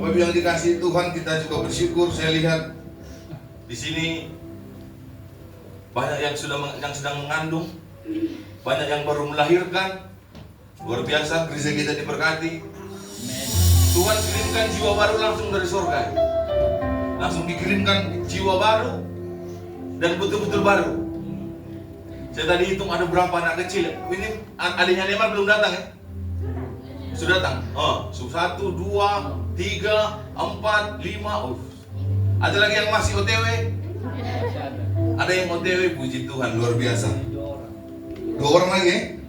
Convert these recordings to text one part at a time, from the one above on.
Bapak Ibu yang dikasihi Tuhan, kita juga bersyukur. Saya lihat di sini banyak yang sedang mengandung, banyak yang baru melahirkan. Luar biasa, gereja kita diberkati. Tuhan kirimkan jiwa baru langsung dari surga. Langsung dikirimkan jiwa baru dan betul-betul baru. Saya tadi hitung ada berapa anak kecil. Ini adiknya Neymar belum datang ya? Sudah datang? Oh, 1, 2, 3, 4, 5. Ada lagi yang masih OTW? Ada yang OTW, puji Tuhan, luar biasa. 2 orang lagi ya?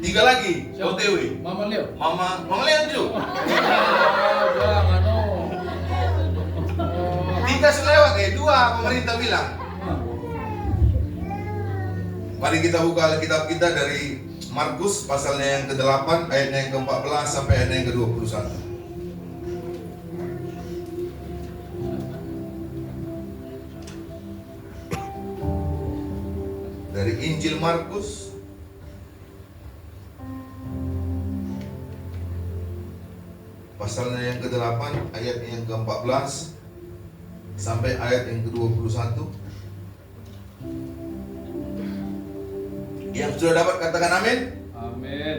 3 lagi OTW. Mama Leo. Mama Leo dulu. Jangan oh. 3 sudah lewat ya, 2 pemerintah bilang. Mari kita buka Alkitab kita dari Markus pasalnya yang ke-8 ayatnya yang ke-14 sampai ayatnya yang ke-21. Dari Injil Markus pasalnya yang ke-8 ayat yang ke-14 sampai ayat yang ke-21. Yang sudah dapat katakan amin. Amin.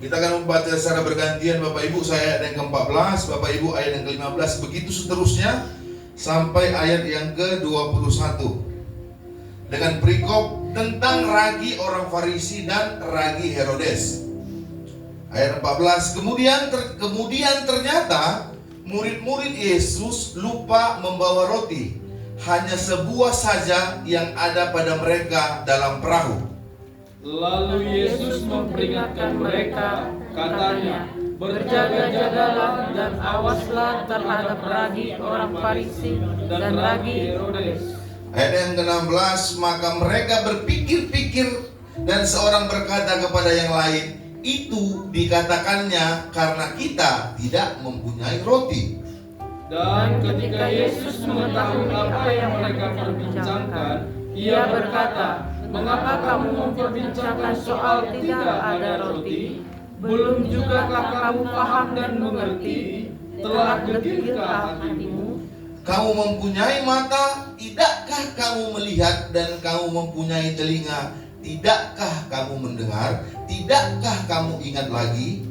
Kita akan membaca secara bergantian, Bapak Ibu. Saya ayat yang ke-14, Bapak Ibu ayat yang ke-15, begitu seterusnya sampai ayat yang ke-21. Dengan perikop tentang ragi orang Farisi dan ragi Herodes. Ayat 14, kemudian ternyata murid-murid Yesus lupa membawa roti. Hanya sebuah saja yang ada pada mereka dalam perahu. Lalu Yesus memperingatkan mereka, katanya, berjaga-jagalah dan awaslah terhadap ragi orang Farisi dan ragi Herodes. Ayat yang ke-16, maka mereka berpikir-pikir dan seorang berkata kepada yang lain, itu dikatakannya karena kita tidak mempunyai roti. Dan ketika Yesus mengetahui apa yang mereka perbincangkan, Ia berkata, mengapa kamu memperbincangkan soal tidak ada roti? Belum jugakah kamu paham dan mengerti? Telah gegirkah hatimu? Kamu mempunyai mata, tidakkah kamu melihat? Dan kamu mempunyai telinga, tidakkah kamu mendengar? Tidakkah kamu ingat lagi?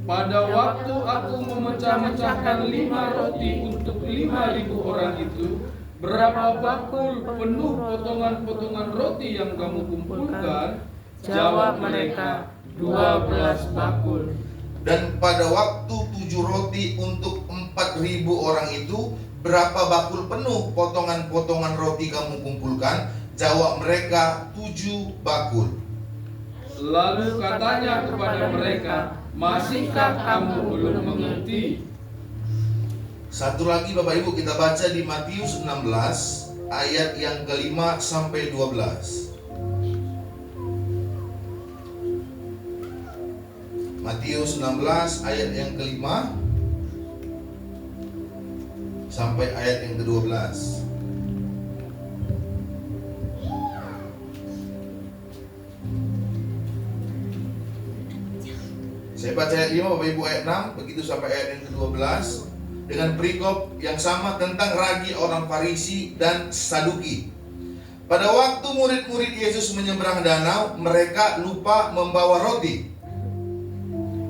Pada waktu aku memecah-mecahkan 5 roti untuk 5.000 orang itu, berapa bakul penuh potongan-potongan roti yang kamu kumpulkan? Jawab mereka, 12 bakul. Dan pada waktu 7 roti untuk 4.000 orang itu, berapa bakul penuh potongan-potongan roti kamu kumpulkan? Jawab mereka, 7 bakul. Lalu katanya kepada mereka, masihkah kamu belum mengerti? Satu lagi Bapak Ibu, kita baca di Matius 16 ayat yang ke-5 sampai 12. Matius 16 ayat yang ke-5 sampai ayat yang ke-12. Saya baca ayat 5, Bapak Ibu ayat 6, begitu sampai ayat yang ke-12. Dengan perikop yang sama tentang ragi orang Farisi dan Saduki. Pada waktu murid-murid Yesus menyeberang danau, mereka lupa membawa roti.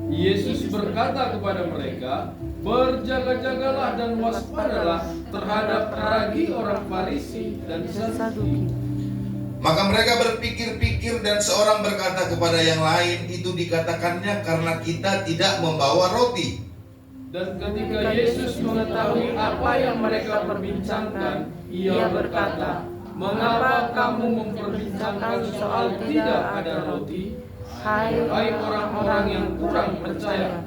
Yesus berkata kepada mereka, berjaga-jagalah dan waspadalah terhadap ragi orang Farisi dan Saduki. Maka mereka berpikir-pikir dan seorang berkata kepada yang lain, itu dikatakannya karena kita tidak membawa roti. Dan ketika Yesus mengetahui apa yang mereka perbincangkan, Ia berkata, mengapa kamu memperbincangkan soal tidak ada roti? Hai orang-orang yang kurang percaya.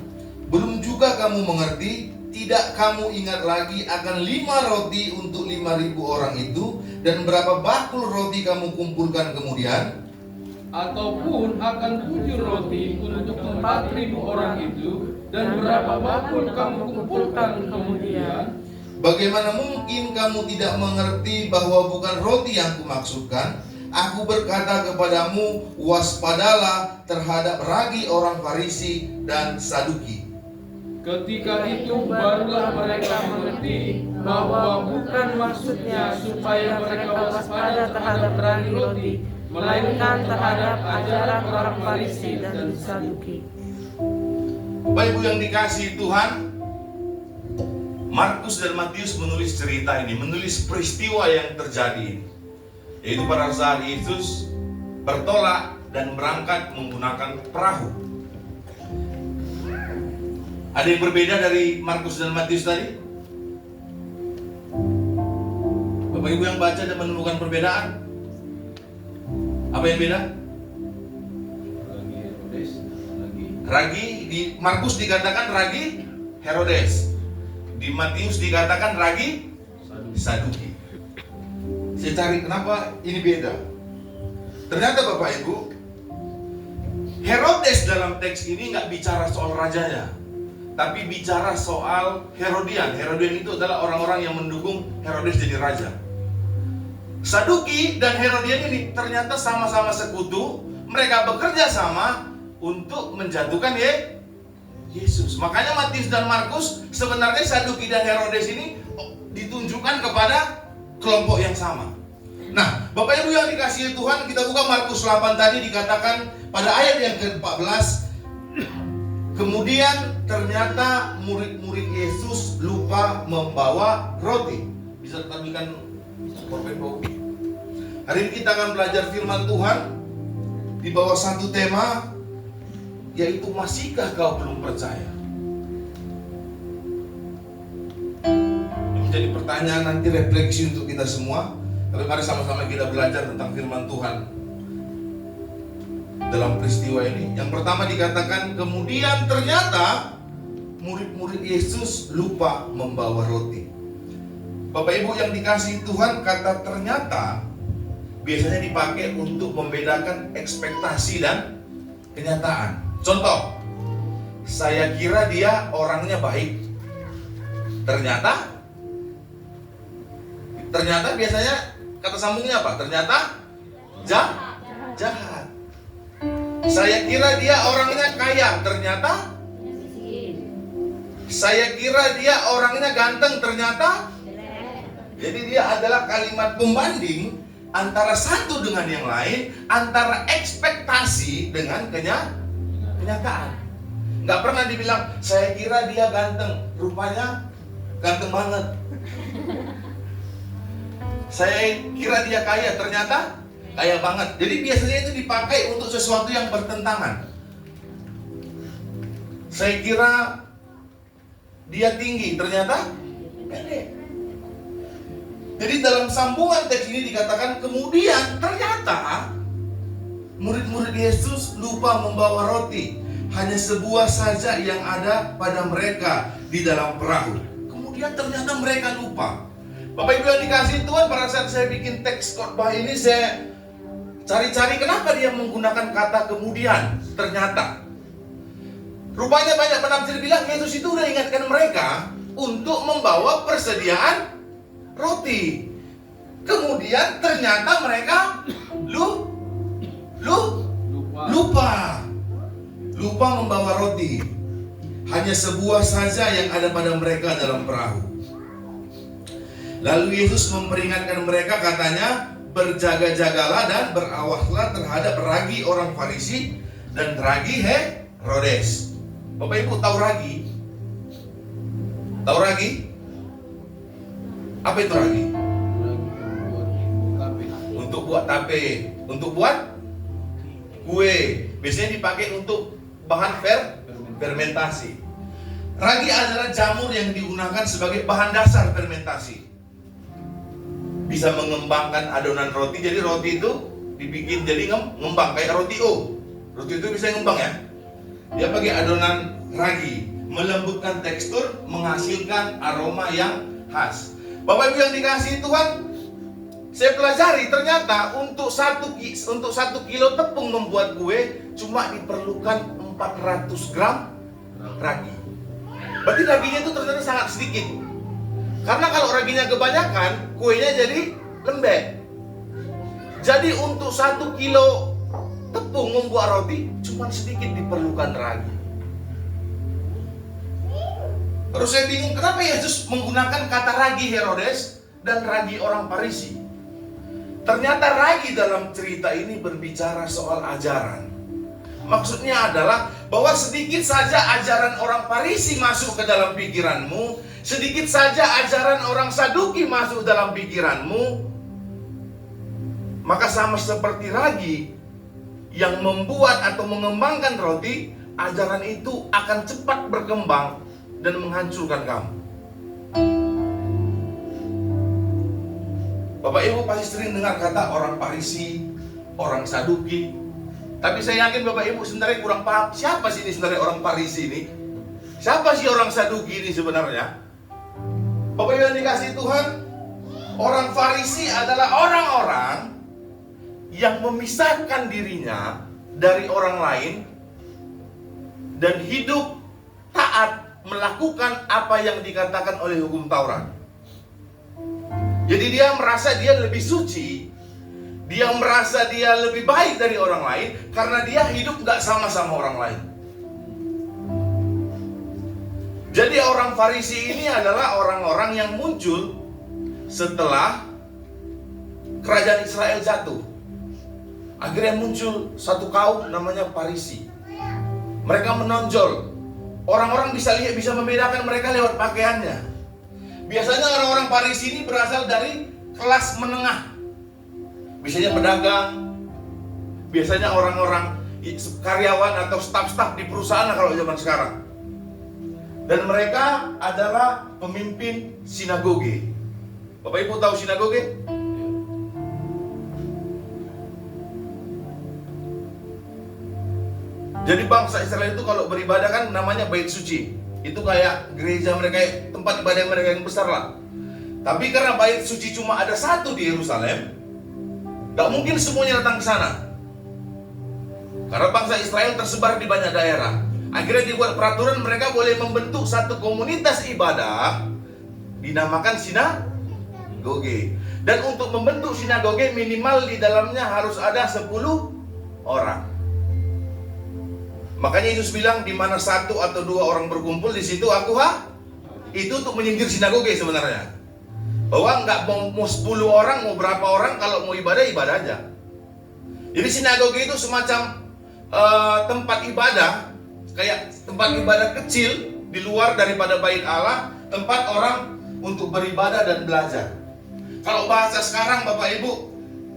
Belum juga kamu mengerti? Tidak kamu ingat lagi akan 5 roti untuk 5.000 orang itu? Dan berapa bakul roti kamu kumpulkan kemudian? Ataupun akan 7 roti untuk 4.000 orang itu? Dan berapa bakul kamu kumpulkan kemudian? Bagaimana mungkin kamu tidak mengerti bahwa bukan roti yang kumaksudkan? Aku berkata kepadamu, waspadalah terhadap ragi orang Farisi dan Saduki. Ketika itu barulah mereka mengerti bahwa bukan maksudnya supaya mereka waspada terhadap ragi-roti, melainkan terhadap ajaran orang Farisi dan Saduki. Bapak Ibu yang dikasihi Tuhan, Markus dan Matius menulis cerita ini, menulis peristiwa yang terjadi ini, yaitu pada saat Yesus bertolak dan berangkat menggunakan perahu. Ada yang berbeda dari Markus dan Matius tadi? Bapak Ibu yang baca dan menemukan perbedaan? Apa yang beda? Ragi di Markus dikatakan ragi Herodes. Di Matius dikatakan ragi Saduki. Saya cari kenapa ini beda. Ternyata Bapak Ibu, Herodes dalam teks ini nggak bicara soal rajanya, tapi bicara soal Herodian. Herodian itu adalah orang-orang yang mendukung Herodes jadi raja. Saduki dan Herodian ini ternyata sama-sama sekutu. Mereka bekerja sama untuk menjatuhkan Yesus. Makanya Matius dan Markus sebenarnya Saduki dan Herodes ini ditunjukkan kepada kelompok yang sama. Nah, Bapak Ibu yang dikasihi Tuhan, kita buka Markus 8 tadi, dikatakan pada ayat yang ke-14, kemudian ternyata murid-murid Yesus lupa membawa roti. Bisa tampilkan korban bau. Hari ini kita akan belajar firman Tuhan di bawah satu tema, yaitu masihkah kau belum percaya? Ini menjadi pertanyaan nanti refleksi untuk kita semua. Tapi mari sama-sama kita belajar tentang firman Tuhan dalam peristiwa ini. Yang pertama dikatakan, kemudian ternyata murid-murid Yesus lupa membawa roti. Bapak Ibu yang dikasihi Tuhan, kata ternyata biasanya dipakai untuk membedakan ekspektasi dan kenyataan. Contoh, saya kira dia orangnya baik. Ternyata biasanya kata sambungnya apa? Ternyata jahat. Saya kira dia orangnya kaya. Ternyata saya kira dia orangnya ganteng. Ternyata jadi dia adalah kalimat pembanding antara satu dengan yang lain, antara ekspektasi dengan kenyataan. Nggak pernah dibilang, saya kira dia ganteng, rupanya ganteng banget. Saya kira dia kaya, ternyata kaya banget. Jadi biasanya itu dipakai untuk sesuatu yang bertentangan. Saya kira dia tinggi, ternyata pendek. Jadi dalam sambungan teks ini dikatakan, kemudian ternyata murid-murid Yesus lupa membawa roti. Hanya sebuah saja yang ada pada mereka di dalam perahu. Kemudian ternyata mereka lupa. Bapak Ibu yang dikasihi Tuhan, pada saat saya bikin teks khotbah ini, saya cari-cari kenapa dia menggunakan kata kemudian, ternyata. Rupanya banyak penafsir bilang Yesus itu udah ingatkan mereka untuk membawa persediaan roti. Kemudian ternyata mereka lupa membawa roti. Hanya sebuah saja yang ada pada mereka dalam perahu. Lalu Yesus memperingatkan mereka, katanya, berjaga-jagalah dan berawaslah terhadap ragi orang Farisi dan ragi Herodes. Bapak Ibu tahu ragi? Tahu ragi? Apa itu ragi? Untuk buat tape, untuk buat kue. Biasanya dipakai untuk bahan fermentasi. Ragi adalah jamur yang digunakan sebagai bahan dasar fermentasi. Bisa mengembangkan adonan roti. Jadi roti itu dibikin jadi ngembang kayak roti O. Roti itu bisa ngembang ya. Dia pakai adonan ragi, melembutkan tekstur, menghasilkan aroma yang khas. Bapak Ibu yang dikasihi Tuhan, saya pelajari ternyata untuk satu kilo tepung membuat kue cuma diperlukan 400 gram ragi. Berarti raginya itu ternyata sangat sedikit. Karena kalau raginya kebanyakan, kuenya jadi lembek. Jadi untuk 1 kilo tepung membuat roti, cuma sedikit diperlukan ragi. Terus saya bingung, kenapa Yesus menggunakan kata ragi Herodes dan ragi orang Farisi? Ternyata ragi dalam cerita ini berbicara soal ajaran. Maksudnya adalah bahwa sedikit saja ajaran orang Farisi masuk ke dalam pikiranmu, sedikit saja ajaran orang Saduki masuk dalam pikiranmu, maka sama seperti ragi yang membuat atau mengembangkan roti, ajaran itu akan cepat berkembang dan menghancurkan kamu. Bapak Ibu pasti sering dengar kata orang Farisi, orang Saduki. Tapi saya yakin Bapak Ibu sebenarnya kurang paham siapa sih ini sebenarnya orang Farisi ini? Siapa sih orang Saduki ini sebenarnya? Bapak Ibu yang dikasihi Tuhan, orang Farisi adalah orang-orang yang memisahkan dirinya dari orang lain dan hidup taat melakukan apa yang dikatakan oleh hukum Taurat. Jadi dia merasa dia lebih suci, dia merasa dia lebih baik dari orang lain karena dia hidup gak sama-sama orang lain. Jadi orang Farisi ini adalah orang-orang yang muncul setelah kerajaan Israel jatuh. Akhirnya muncul satu kaum namanya Farisi. Mereka menonjol. Orang-orang bisa lihat, bisa membedakan mereka lewat pakaiannya. Biasanya orang-orang Farisi ini berasal dari kelas menengah. Biasanya pedagang, biasanya orang-orang karyawan atau staf-staf di perusahaan kalau zaman sekarang. Dan mereka adalah pemimpin sinagoge. Bapak Ibu tahu sinagoge? Jadi bangsa Israel itu kalau beribadah kan namanya bait suci. Itu kayak gereja mereka, tempat ibadah mereka yang besar lah. Tapi karena bait suci cuma ada satu di Yerusalem, gak mungkin semuanya datang ke sana. Karena bangsa Israel tersebar di banyak daerah. Akhirnya dibuat peraturan mereka boleh membentuk satu komunitas ibadah dinamakan sinagoge. Dan untuk membentuk sinagoge minimal di dalamnya harus ada 10 orang. Makanya Yesus bilang di mana satu atau dua orang berkumpul di situ aku itu untuk menyindir sinagoge sebenarnya. Bahwa nggak mau 10 orang, mau berapa orang, kalau mau ibadah aja. Jadi sinagoge itu semacam tempat ibadah, kayak tempat ibadah kecil di luar daripada bait Allah, tempat orang untuk beribadah dan belajar. Kalau bahasa sekarang Bapak Ibu,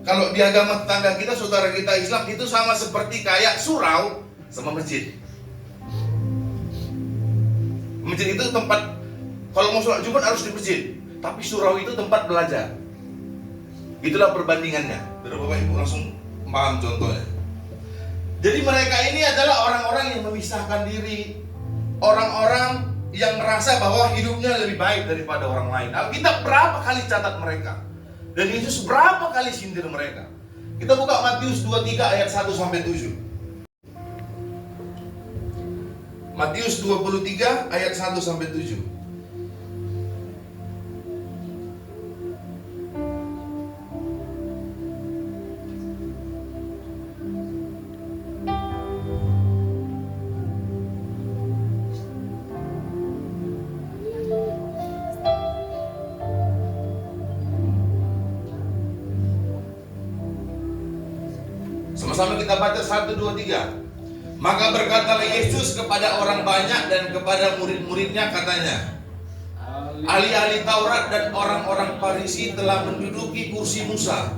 kalau di agama tetangga kita, saudara kita Islam, itu sama seperti kayak surau sama masjid. Masjid itu tempat, kalau mau sholat Jumat harus di masjid, tapi surau itu tempat belajar. Itulah perbandingannya. Biar Bapak Ibu langsung paham contohnya. Jadi mereka ini adalah orang-orang yang memisahkan diri, orang-orang yang merasa bahwa hidupnya lebih baik daripada orang lain. Alkitab berapa kali catat mereka, dan Yesus berapa kali sindir mereka. Kita buka Matius 23 ayat 1 sampai 7. Matius 23 ayat 1 sampai 7. Sama-sama kita baca 1, 2, 3. Maka berkatalah Yesus kepada orang banyak dan kepada murid-muridnya katanya, ahli-ahli Taurat dan orang-orang Farisi telah menduduki kursi Musa.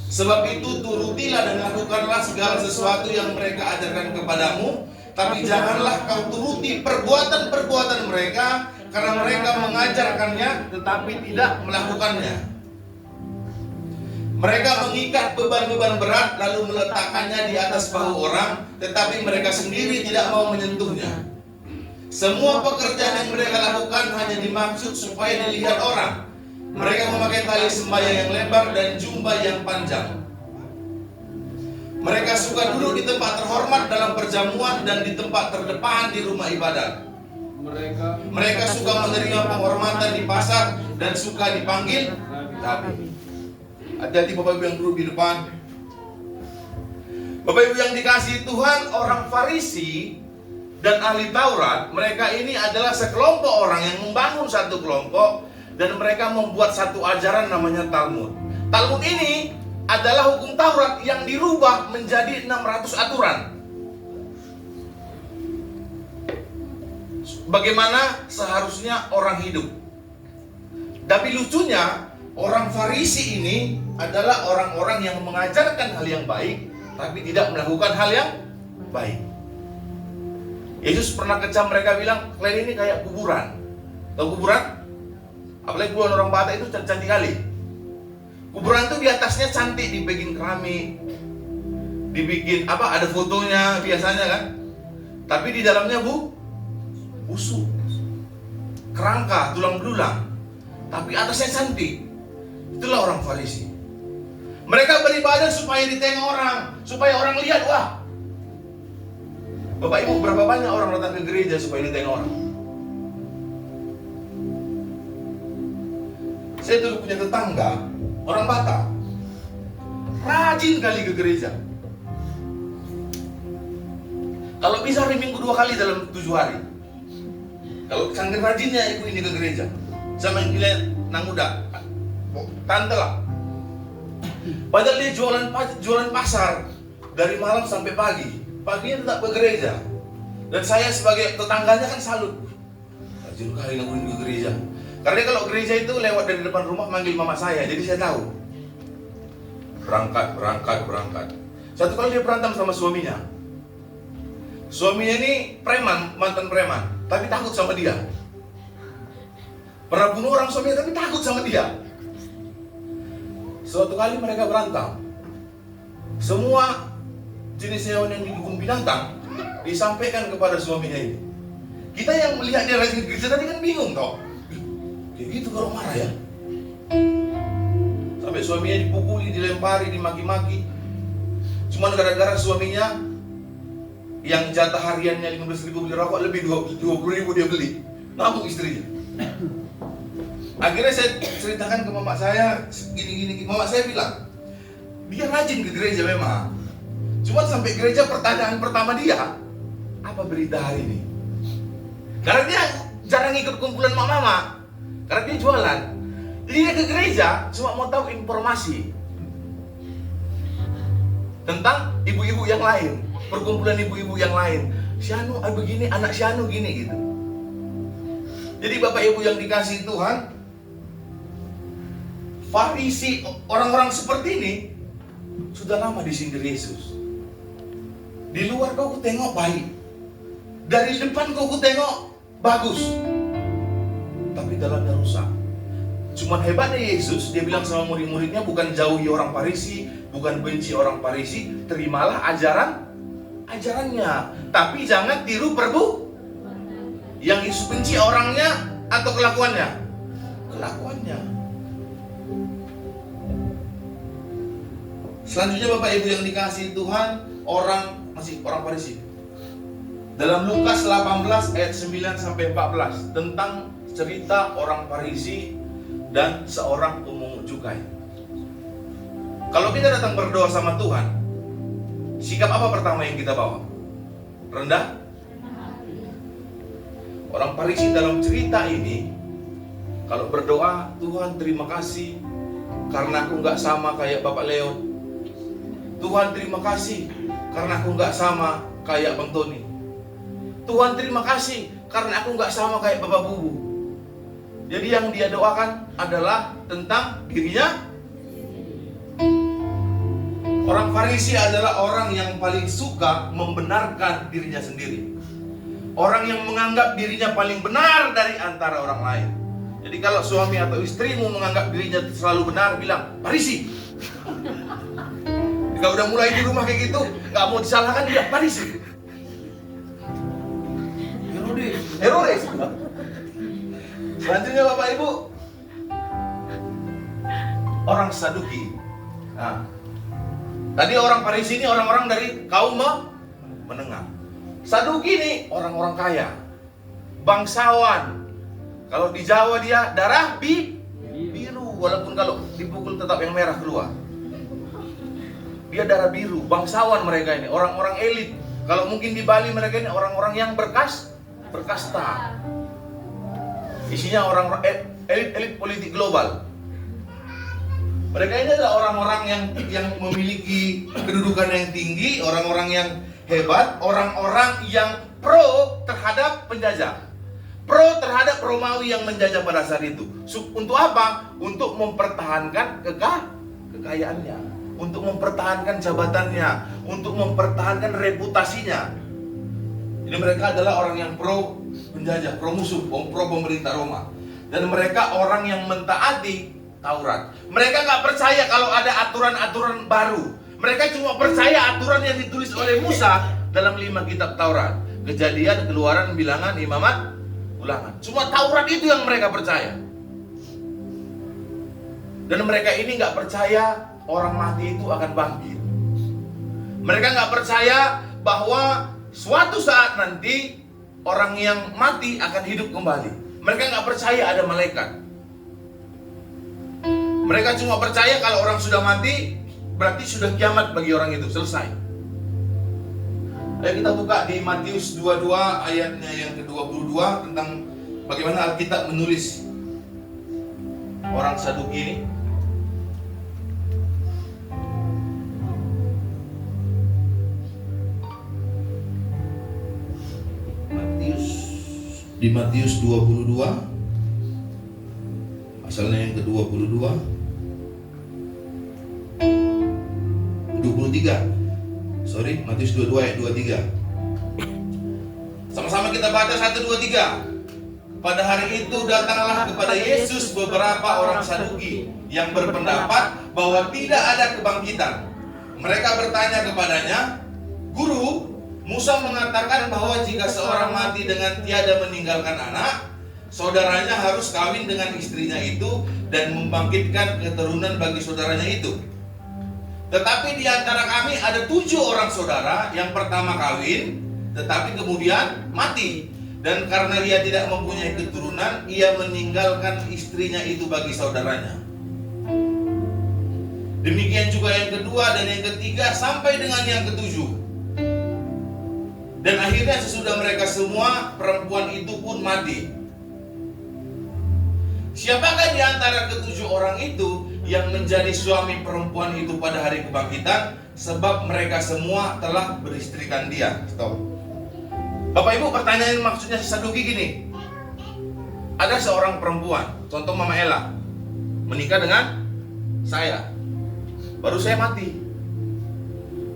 Sebab itu turutilah dan lakukanlah segala sesuatu yang mereka ajarkan kepadamu, tapi janganlah kau turuti perbuatan-perbuatan mereka, karena mereka mengajarkannya tetapi tidak melakukannya. Mereka mengikat beban-beban berat lalu meletakkannya di atas bahu orang, tetapi mereka sendiri tidak mau menyentuhnya. Semua pekerjaan yang mereka lakukan hanya dimaksud supaya dilihat orang. Mereka memakai tali sembahyang yang lebar dan jubah yang panjang. Mereka suka duduk di tempat terhormat dalam perjamuan dan di tempat terdepan di rumah ibadat. Mereka suka menerima penghormatan di pasar dan suka dipanggil Rabi. Hati-hati Bapak Ibu yang duduk di depan. Bapak Ibu yang dikasihi Tuhan, orang Farisi dan ahli Taurat, mereka ini adalah sekelompok orang yang membangun satu kelompok dan mereka membuat satu ajaran namanya Talmud. Talmud ini adalah hukum Taurat yang dirubah menjadi 600 aturan. Bagaimana seharusnya orang hidup. Tapi lucunya, orang Farisi ini adalah orang-orang yang mengajarkan hal yang baik tapi tidak melakukan hal yang baik. Yesus pernah kecam mereka bilang, kalian ini kayak kuburan. Tahu kuburan? Apalagi kuburan orang Batak itu cantik kali. Kuburan itu di atasnya cantik, dibikin keramik, dibikin apa? Ada fotonya biasanya kan. Tapi di dalamnya busuk, kerangka, tulang belulang. Tapi atasnya cantik. Itulah orang Farisi. Mereka beribadah supaya ditengok orang, supaya orang lihat, wah. Bapak Ibu, berapa banyak orang datang ke gereja supaya ditengok orang? Saya dulu punya tetangga, orang Batak, rajin kali ke gereja. Kalau bisa hari Minggu 2 kali dalam 7 hari. Kalau saking rajinnya ibu ini ke gereja, sama yang dilihat nang muda, tante lah. Padahal dia jualan pasar dari malam sampai pagi. Paginya tetap ke gereja. Dan saya sebagai tetangganya kan salut. Rajin kali ngakuin ke gereja. Karena kalau gereja itu lewat dari depan rumah manggil mama saya, jadi saya tahu. Berangkat. Satu kali dia berantem sama suaminya. Suaminya ini preman, mantan preman, tapi takut sama dia. Pernah bunuh orang suaminya tapi takut sama dia. Suatu kali mereka berantem. Semua jenis hewan yang didukung binatang disampaikan kepada suaminya ini. Kita yang melihat dia rajin gereja tadi kan bingung toh. Kayak gitu kalau marah ya. Sampai suaminya dipukuli, dilempari, dimaki-maki. Cuma gara-gara suaminya yang jatah hariannya 15.000 beli rokok, lebih 20.000 dia beli. Nabung istrinya. Akhirnya saya ceritakan ke mama saya gini. Mama saya bilang, dia rajin ke gereja memang. Cuma sampai gereja pertanyaan pertama dia, apa berita hari ini? Karena dia jarang ikut kumpulan mama, karena dia jualan. Jadi dia ke gereja cuma mau tahu informasi tentang ibu-ibu yang lain, perkumpulan ibu-ibu yang lain. Sianu begini, anak Sianu gini gitu. Jadi Bapak Ibu yang dikasihi Tuhan, Farisi, orang-orang seperti ini sudah lama disindir Yesus. Di luar kau tengok baik, dari depan kau tengok bagus, tapi dalamnya rusak. Cuman hebatnya Yesus, dia bilang sama murid-muridnya, bukan jauhi orang Farisi, bukan benci orang Farisi, terimalah ajarannya, tapi jangan tiru yang Yesus benci orangnya atau kelakuannya. Selanjutnya Bapak Ibu yang dikasihi Tuhan, orang Farisi. Dalam Lukas 18 ayat 9 sampai 14 tentang cerita orang Farisi dan seorang pemungut cukai. Kalau kita datang berdoa sama Tuhan, sikap apa pertama yang kita bawa? Rendah? Orang Farisi dalam cerita ini, kalau berdoa, Tuhan terima kasih karena aku nggak sama kayak Bapak Leo. Tuhan terima kasih karena aku nggak sama kayak Bang Tony. Tuhan terima kasih karena aku nggak sama kayak Bapak Bubu. Jadi yang dia doakan adalah tentang dirinya. Orang Farisi adalah orang yang paling suka membenarkan dirinya sendiri. Orang yang menganggap dirinya paling benar dari antara orang lain. Jadi kalau suami atau istrimu menganggap dirinya selalu benar, bilang, Farisi. Jika udah mulai di rumah kayak gitu, nggak mau disalahkan, dia Farisi. Herodes. Selanjutnya Bapak Ibu, orang Saduki. Nah, tadi orang Farisi ini orang-orang dari kaum menengah. Saduki ini orang-orang kaya, bangsawan. Kalau di Jawa dia darah biru, walaupun kalau dipukul tetap yang merah keluar. Dia darah biru, bangsawan mereka ini, orang-orang elit, Kalau mungkin di Bali mereka ini orang-orang yang berkasta. Isinya orang elit politik global. Mereka ini adalah orang-orang yang memiliki kedudukan yang tinggi, orang-orang yang hebat, orang-orang yang pro terhadap penjajah, pro terhadap Romawi yang menjajah pada saat itu. Untuk apa? Untuk mempertahankan kekayaannya, untuk mempertahankan jabatannya, untuk mempertahankan reputasinya. Jadi mereka adalah orang yang pro penjajah, pro musuh, pro pemerintah Roma. Dan mereka orang yang mentaati Taurat. Mereka nggak percaya kalau ada aturan-aturan baru. Mereka cuma percaya aturan yang ditulis oleh Musa dalam 5 kitab Taurat. Kejadian, Keluaran, Bilangan, Imamat, Ulangan. Cuma Taurat itu yang mereka percaya. Dan mereka ini nggak percaya orang mati itu akan bangkit. Mereka nggak percaya bahwa suatu saat nanti orang yang mati akan hidup kembali. Mereka nggak percaya ada malaikat. Mereka cuma percaya kalau orang sudah mati, berarti sudah kiamat bagi orang itu, selesai. Ayo kita buka di Matius 22 ayatnya yang ke-22 tentang bagaimana Alkitab menulis orang Saduki ini. Di Matius 22 asalnya yang ke-22 Matius 22 ayat 23. Sama-sama kita baca 1, 2, 3. Pada hari itu datanglah kepada Yesus beberapa orang Saduki yang berpendapat bahwa tidak ada kebangkitan. Mereka bertanya kepadanya, "Guru, Musa mengatakan bahwa jika seorang mati dengan tiada meninggalkan anak, saudaranya harus kawin dengan istrinya itu dan membangkitkan keturunan bagi saudaranya itu. Tetapi di antara kami ada 7 orang saudara, yang pertama kawin, tetapi kemudian mati. Dan karena ia tidak mempunyai keturunan, ia meninggalkan istrinya itu bagi saudaranya. Demikian juga yang kedua dan yang ketiga sampai dengan yang ketujuh. Dan akhirnya sesudah mereka semua, perempuan itu pun mati. Siapakah di antara ke-7 orang itu yang menjadi suami perempuan itu pada hari kebangkitan? Sebab mereka semua telah beristrikan dia." Stop. Bapak Ibu, pertanyaan maksudnya Saduki gini. Ada seorang perempuan, contoh Mama Ella, menikah dengan saya. Baru saya mati.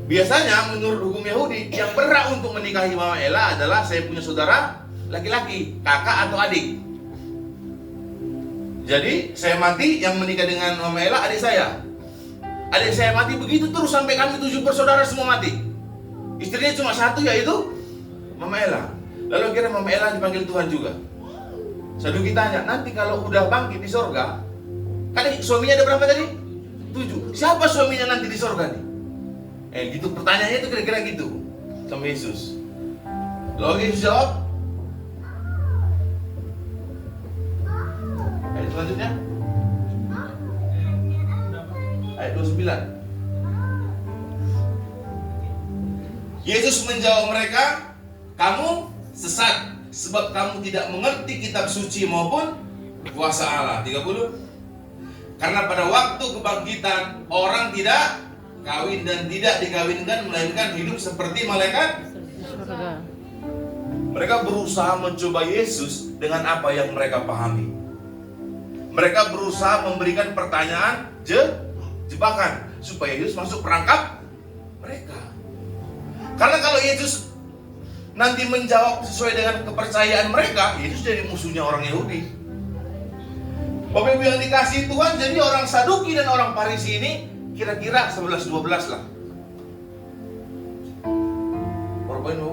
Biasanya menurut hukum Yahudi, yang berhak untuk menikahi Mama Ella adalah saya punya saudara laki-laki, kakak atau adik. Jadi saya mati, yang menikah dengan Mama Ella adik saya. Adik saya mati, begitu terus sampai kami 7 bersaudara semua mati. Istrinya cuma 1, yaitu Mama Ella. Lalu akhirnya Mama Ella dipanggil Tuhan juga. Saduki tanya, nanti kalau udah bangkit di sorga, kan suaminya ada berapa tadi? 7. Siapa suaminya nanti di sorga nih? Gitu pertanyaannya itu kira-kira gitu sama Yesus. Lalu Yesus jawab, ayat selanjutnya, ayat 29. Yesus menjawab mereka, "Kamu sesat, sebab kamu tidak mengerti kitab suci maupun kuasa Allah." 30. Karena pada waktu kebangkitan orang tidak kawin dan tidak dikawinkan, melainkan hidup seperti malaikat surga. Mereka berusaha mencoba Yesus dengan apa yang mereka pahami. Mereka berusaha memberikan pertanyaan jebakan supaya Yesus masuk perangkap mereka. Karena kalau Yesus nanti menjawab sesuai dengan kepercayaan mereka, Yesus jadi musuhnya orang Yahudi. Bapak Ibu yang dikasihi Tuhan, jadi orang Saduki dan orang Farisi ini kira-kira 11-12 lah. Berapa ini?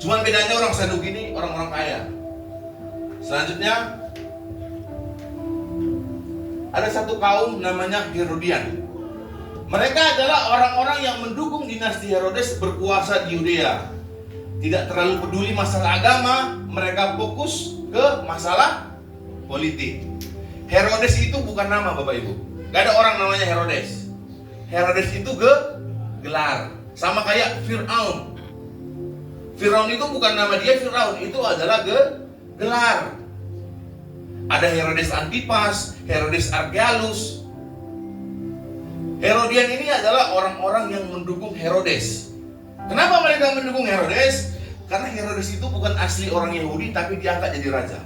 Cuman bedanya orang Saduki ini orang-orang kaya. Selanjutnya ada satu kaum namanya Herodian. Mereka adalah orang-orang yang mendukung dinasti Herodes berkuasa di Yudea. Tidak terlalu peduli masalah agama, mereka fokus ke masalah politik. Herodes itu bukan nama, Bapak Ibu. Gak ada orang namanya Herodes. Herodes itu gelar. Sama kayak Fir'aun. Fir'aun itu bukan nama dia Fir'aun, itu adalah gelar. Ada Herodes Antipas, Herodes Arkealus. Herodian ini adalah orang-orang yang mendukung Herodes. Kenapa mereka mendukung Herodes? Karena Herodes itu bukan asli orang Yahudi, tapi diangkat jadi raja.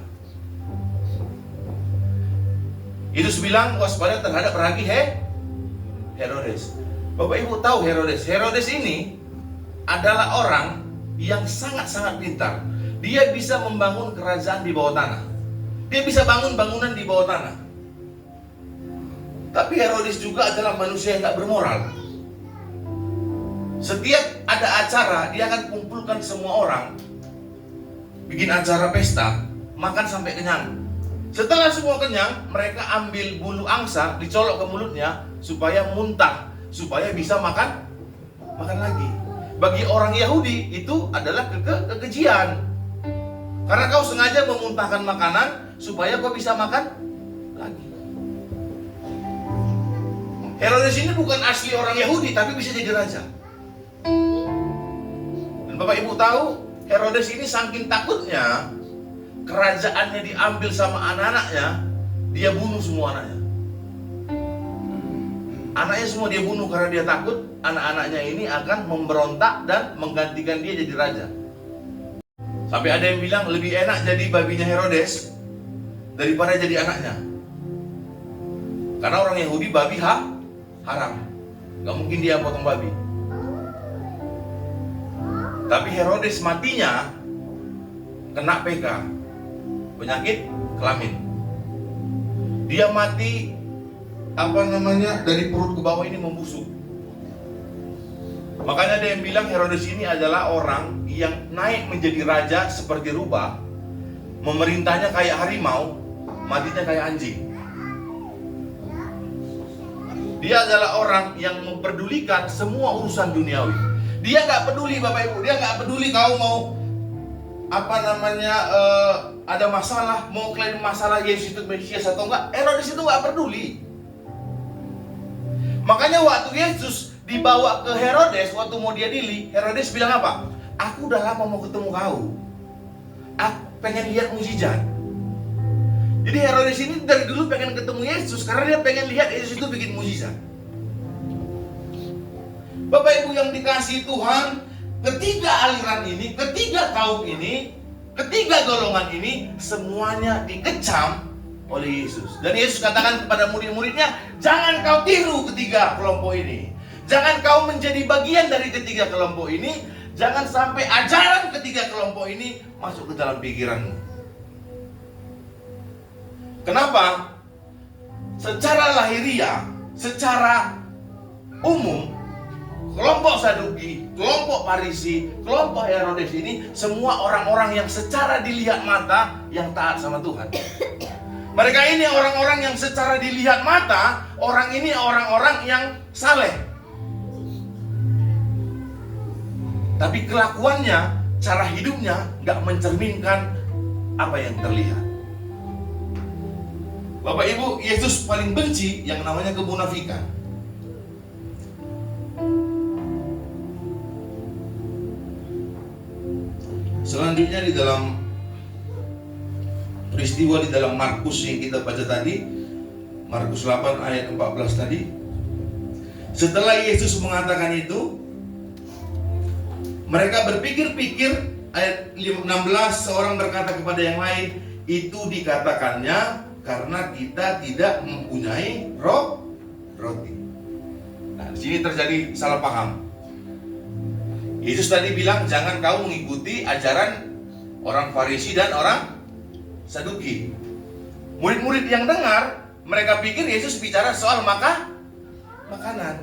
Yesus bilang waspada terhadap ragi Herodes. Bapak Ibu tahu Herodes? Herodes ini adalah orang yang sangat-sangat pintar. Dia bisa membangun kerajaan di bawah tanah. Dia bisa bangun bangunan di bawah tanah. Tapi Herodes juga adalah manusia yang tak bermoral. Setiap ada acara, dia akan kumpulkan semua orang, bikin acara pesta, makan sampai kenyang. Setelah semua kenyang, mereka ambil bulu angsa, dicolok ke mulutnya supaya muntah, supaya bisa makan lagi. Bagi orang Yahudi itu adalah kekejian. Karena kau sengaja memuntahkan makanan supaya kau bisa makan lagi. Herodes ini bukan asli orang Yahudi, tapi bisa jadi raja. Dan Bapak Ibu tahu, Herodes ini saking takutnya kerajaannya diambil sama anak-anaknya, dia bunuh semua anaknya. Anaknya semua dia bunuh karena dia takut anak-anaknya ini akan memberontak dan menggantikan dia jadi raja. Sampai ada yang bilang lebih enak jadi babinya Herodes daripada jadi anaknya. Karena orang Yahudi babi haram, gak mungkin dia potong babi. Tapi Herodes matinya kena PK, penyakit kelamin. Dia mati dari perut ke bawah ini membusuk. Makanya ada yang bilang Herodes ini adalah orang yang naik menjadi raja seperti rubah, memerintahnya kayak harimau, matinya kayak anjing. Dia adalah orang yang memperdulikan semua urusan duniawi. Dia nggak peduli Bapak Ibu, dia nggak peduli kau mau ada masalah, mau klaim masalah Yesus itu Mesias atau enggak. Herodes itu nggak peduli. Makanya waktu Yesus dibawa ke Herodes, waktu mau dia dili, Herodes bilang apa? Aku udah lama mau ketemu kau. Aku pengen lihat mukjizat. Jadi Herodes ini dari dulu pengen ketemu Yesus karena dia pengen lihat Yesus itu bikin mukjizat. Bapak Ibu yang dikasihi Tuhan, ketiga aliran ini, ketiga kaum ini, ketiga golongan ini semuanya dikecam oleh Yesus. Dan Yesus katakan kepada murid-muridnya, jangan kau tiru ketiga kelompok ini. Jangan kau menjadi bagian dari ketiga kelompok ini. Jangan sampai ajaran ketiga kelompok ini masuk ke dalam pikiranmu. Kenapa? Secara lahiriah, secara umum, kelompok Saduki, kelompok Farisi, kelompok Herodes ini semua orang-orang yang secara dilihat mata yang taat sama Tuhan. Mereka ini orang-orang yang secara dilihat mata, orang ini orang-orang yang saleh. Tapi kelakuannya, cara hidupnya gak mencerminkan apa yang terlihat. Bapak Ibu, Yesus paling benci yang namanya kemunafikan. Selanjutnya di dalam peristiwa di dalam Markus yang kita baca tadi, Markus 8 ayat 14 tadi. Setelah Yesus mengatakan itu, mereka berpikir-pikir, ayat 16, seorang berkata kepada yang lain, itu dikatakannya karena kita tidak mempunyai roti. Nah, di sini terjadi salah paham. Yesus tadi bilang jangan kau mengikuti ajaran orang Farisi dan orang Saduki. Murid-murid yang dengar, mereka pikir Yesus bicara soal makanan.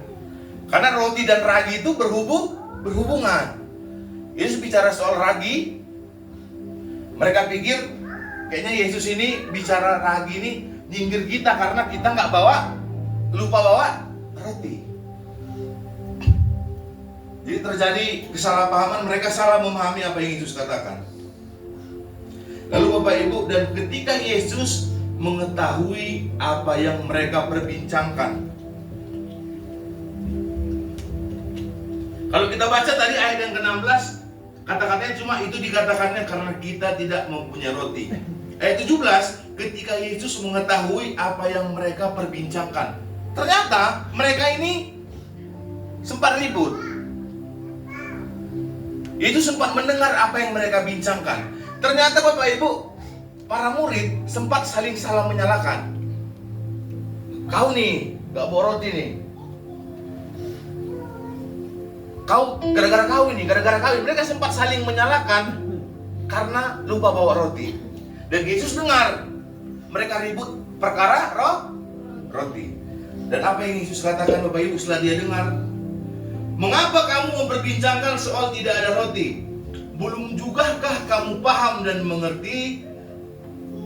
Karena roti dan ragi itu berhubungan. Yesus bicara soal ragi. Mereka pikir kayaknya Yesus ini bicara ragi ini nyindir kita karena kita lupa bawa roti. Jadi terjadi kesalahpahaman, mereka salah memahami apa yang Yesus katakan. Lalu Bapak Ibu, dan ketika Yesus mengetahui apa yang mereka perbincangkan. Kalau kita baca tadi ayat yang ke-16, kata-katanya cuma itu dikatakannya karena kita tidak mempunyai roti. Ayat 17, ketika Yesus mengetahui apa yang mereka perbincangkan. Ternyata mereka ini sempat ribut. Yesus sempat mendengar apa yang mereka bincangkan. Ternyata Bapak Ibu, para murid sempat saling salah menyalahkan. Kau nih, gak bawa roti nih. Kau, gara-gara kau ini, gara-gara kau ini. Mereka sempat saling menyalahkan karena lupa bawa roti. Dan Yesus dengar mereka ribut perkara roti. Dan apa yang Yesus katakan Bapak Ibu setelah dia dengar? Mengapa kamu memperbincangkan soal tidak ada roti? Belum jugakah kamu paham dan mengerti?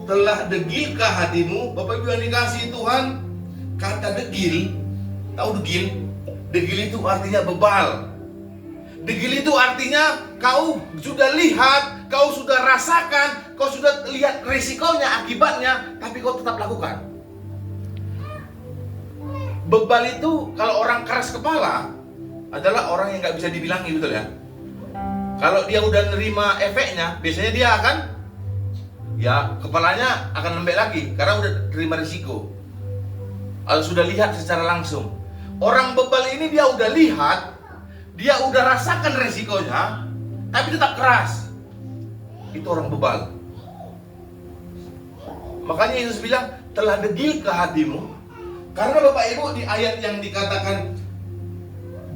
Telah degilkah hatimu? Bapak Ibu yang dikasihi Tuhan, kata degil, tahu degil? Degil itu artinya bebal. Degil itu artinya kau sudah lihat, kau sudah rasakan, kau sudah lihat risikonya, akibatnya, tapi kau tetap lakukan. Bebal itu kalau orang keras kepala adalah orang yang nggak bisa dibilangi, betul ya? Kalau dia udah nerima efeknya, biasanya dia akan, ya kepalanya akan lembek lagi karena udah terima risiko. Atau sudah lihat secara langsung. Orang bebal ini dia udah lihat, dia udah rasakan resikonya, tapi tetap keras. Itu orang bebal. Makanya Yesus bilang, telah degil ke hatimu. Karena Bapak Ibu di ayat yang dikatakan,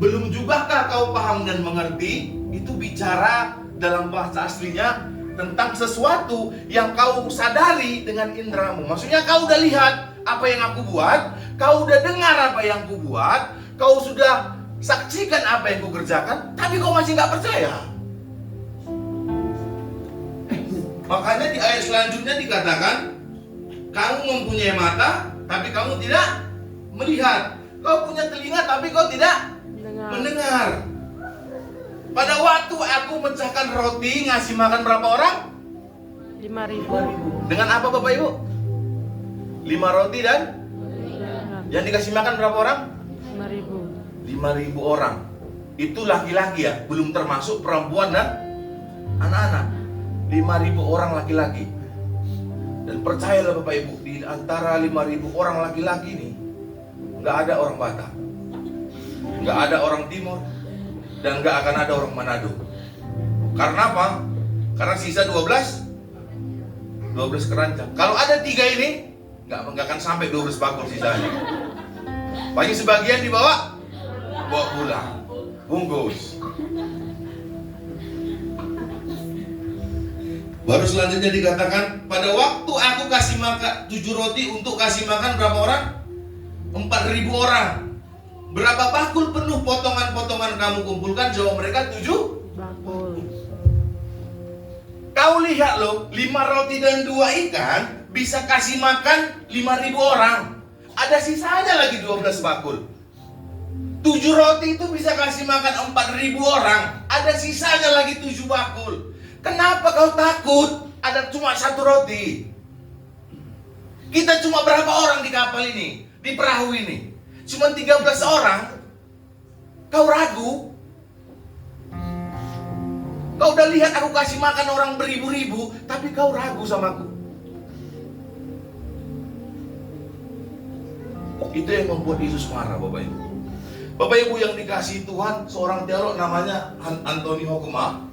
belum jugakah kau paham dan mengerti, itu bicara dalam bahasa aslinya tentang sesuatu yang kau sadari dengan indramu. Maksudnya kau udah lihat apa yang aku buat, kau udah dengar apa yang aku buat, kau sudah saksikan apa yang ku kerjakan, tapi kau masih gak percaya. Makanya di ayat selanjutnya dikatakan, kamu mempunyai mata, tapi kamu tidak melihat. Kau punya telinga, tapi kau tidak mendengar. Pada waktu aku mecahkan roti, ngasih makan berapa orang? 5.000. Dengan apa Bapak Ibu? 5 roti dan? Yang dikasih makan berapa orang? 5.000 orang. Itu laki-laki ya, belum termasuk perempuan dan anak-anak. 5.000 orang laki-laki. Dan percayalah Bapak Ibu, di antara 5.000 orang laki-laki ini nggak ada orang Batak, nggak ada orang Timur, dan nggak akan ada orang Manado. Karena apa? Karena sisa 12 keranjang. Kalau ada 3 ini nggak akan sampai 12 bakul sisanya. Paling sebagian dibawa, bawa pulang, bungkus. Baru selanjutnya dikatakan, pada waktu aku kasih makan 7 roti untuk kasih makan berapa orang? 4.000 orang. Berapa bakul penuh potongan-potongan kamu kumpulkan? Jawab mereka 7 bakul. Kau lihat loh, 5 roti dan 2 ikan bisa kasih makan 5.000 orang. Ada sisanya lagi 12 bakul. 7 roti itu bisa kasih makan 4.000 orang. Ada sisanya lagi 7 bakul. Kenapa kau takut? Ada cuma 1 roti. Kita cuma berapa orang di kapal ini? Di perahu ini? Cuma 13 orang. Kau ragu? Kau udah lihat aku kasih makan orang beribu-ribu, tapi kau ragu sama aku. Itu yang membuat Yesus marah, Bapak Ibu. Bapak Ibu yang dikasihi Tuhan, seorang teolog namanya Anthony Hoekema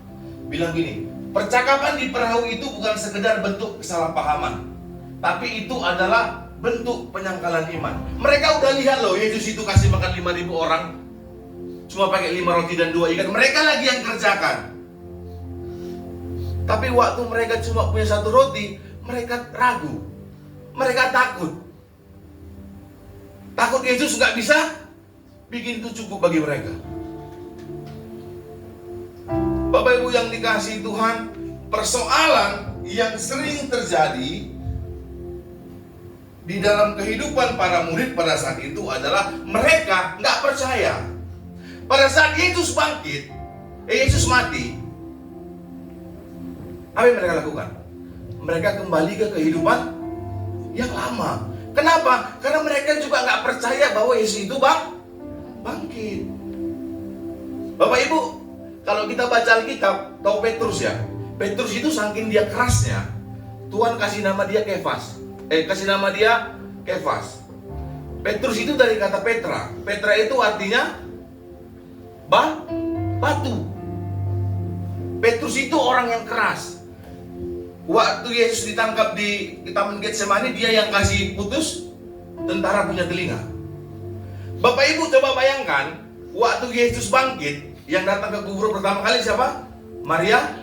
bilang gini, percakapan di perahu itu bukan sekedar bentuk kesalahpahaman, tapi itu adalah bentuk penyangkalan iman. Mereka udah lihat loh, Yesus itu kasih makan 5.000 orang cuma pakai 5 roti dan 2 ikan. Mereka lagi yang kerjakan. Tapi waktu mereka cuma punya 1 roti, mereka ragu. Mereka takut. Takut Yesus nggak bisa bikin itu cukup bagi mereka. Bapak Ibu yang dikasihi Tuhan, persoalan yang sering terjadi di dalam kehidupan para murid pada saat itu adalah mereka nggak percaya. Pada saat Yesus bangkit, Yesus mati, apa yang mereka lakukan? Mereka kembali ke kehidupan yang lama. Kenapa? Karena mereka juga nggak percaya bahwa Yesus itu bangkit. Bapak Ibu, kalau kita baca Alkitab, tahu Petrus ya? Petrus itu saking dia kerasnya, Tuhan kasih nama dia Kefas. Kefas. Petrus itu dari kata Petra. Petra itu artinya batu. Petrus itu orang yang keras. Waktu Yesus ditangkap di Taman Getsemani, dia yang kasih putus tentara punya telinga. Bapak Ibu coba bayangkan, waktu Yesus bangkit, yang datang ke kubur pertama kali siapa? Maria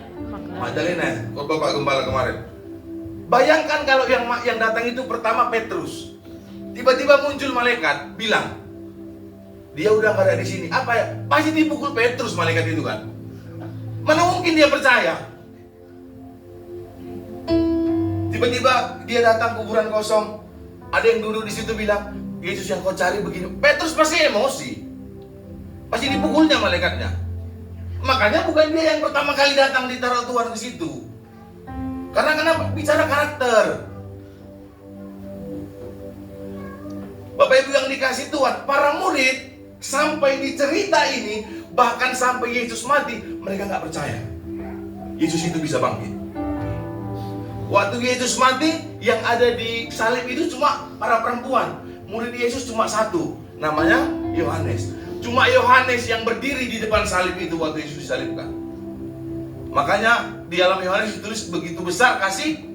Magdalena. Bapak gembala kemarin. Bayangkan kalau yang datang itu pertama Petrus. Tiba-tiba muncul malaikat bilang, dia udah gak ada di sini. Apa ya? Pasti dipukul Petrus malaikat itu kan. Mana mungkin dia percaya? Tiba-tiba dia datang kuburan kosong. Ada yang duduk di situ bilang, Yesus yang kau cari begini. Petrus pasti emosi. Pasti dipukulnya malaikatnya. Makanya bukan dia yang pertama kali datang ditaruh Tuhan ke situ. Karena kenapa? Bicara karakter. Bapak Ibu yang dikasih Tuhan, para murid sampai di cerita ini, bahkan sampai Yesus mati, mereka nggak percaya Yesus itu bisa bangkit. Waktu Yesus mati, yang ada di salib itu cuma para perempuan. Murid Yesus cuma satu, namanya Yohanes. Cuma Yohanes yang berdiri di depan salib itu waktu Yesus disalibkan. Makanya di dalam Yohanes ditulis begitu besar kasih